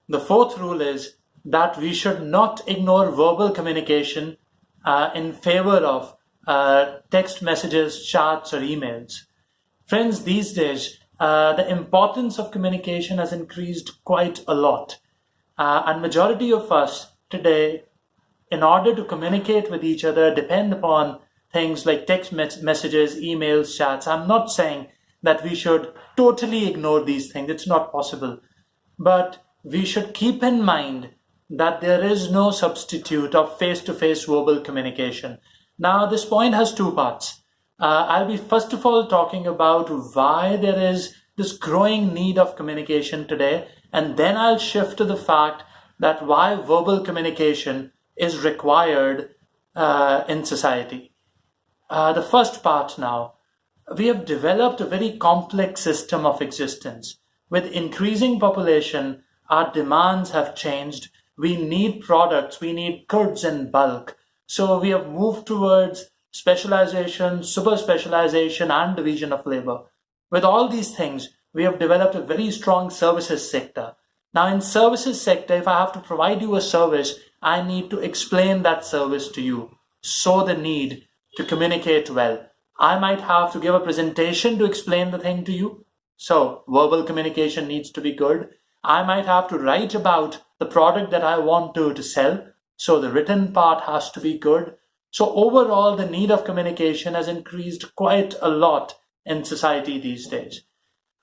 The fourth rule is that we should not ignore verbal communication in favor of text messages, chats, or emails. Friends, these days, the importance of communication has increased quite a lot. And majority of us today, in order to communicate with each other, depend upon things like text messages, emails, chats. I'm not saying that we should totally ignore these things. It's not possible. But we should keep in mind that there is no substitute of face-to-face verbal communication. Now, this point has two parts. I'll be first of all talking about why there is this growing need of communication today, and then I'll shift to the fact that why verbal communication is required in society. The first part now, we have developed a very complex system of existence. With increasing population, our demands have changed. We need products, we need goods in bulk. So we have moved towards specialization, super specialization, and division of labor. With all these things, we have developed a very strong services sector. Now in services sector, if I have to provide you a service, I need to explain that service to you. So the need to communicate well. I might have to give a presentation to explain the thing to you. So verbal communication needs to be good. I might have to write about the product that I want to sell. So the written part has to be good. So overall, the need of communication has increased quite a lot in society these days.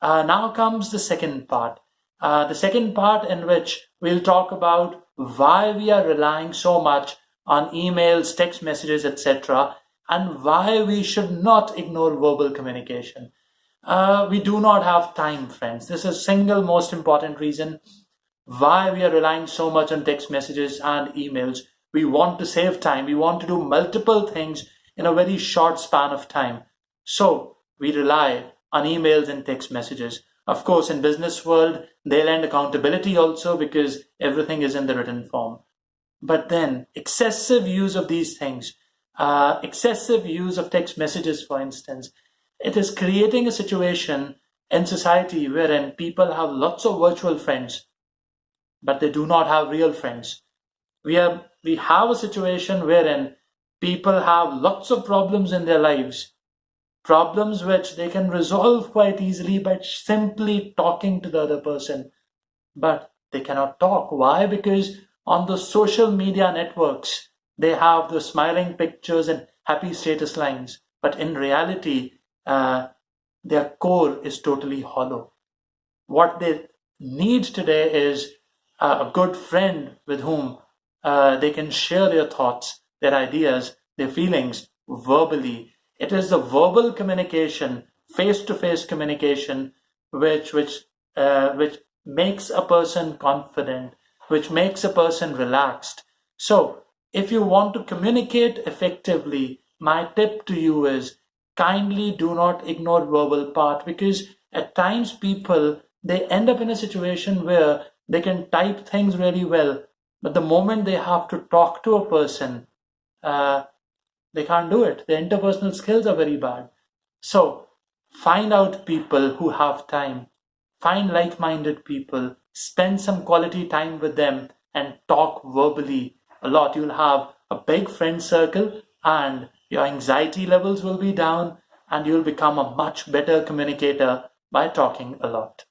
Now comes the second part. The second part in which we'll talk about why we are relying so much on emails, text messages, etc., and why we should not ignore verbal communication. We do not have time, friends. This is single most important reason why we are relying so much on text messages and emails. We want to save time. We want to do multiple things in a very short span of time. So we rely on emails and text messages. Of course, in business world, they lend accountability also because everything is in the written form. But then excessive use of these things, excessive use of text messages, for instance, it is creating a situation in society wherein people have lots of virtual friends, but they do not have real friends. We have a situation wherein people have lots of problems in their lives, problems which they can resolve quite easily by simply talking to the other person. But they cannot talk. Why? Because on the social media networks, they have the smiling pictures and happy status lines. But in reality, their core is totally hollow. What they need today is a good friend with whom they can share their thoughts, their ideas, their feelings verbally. It is the verbal communication, face-to-face communication, which makes a person confident, which makes a person relaxed. So, if you want to communicate effectively, my tip to you is kindly do not ignore verbal part, because at times people, they end up in a situation where they can type things really well, but the moment they have to talk to a person, they can't do it. Their interpersonal skills are very bad. So find out people who have time, find like-minded people, spend some quality time with them and talk verbally a lot. You'll have a big friend circle and your anxiety levels will be down and you'll become a much better communicator by talking a lot.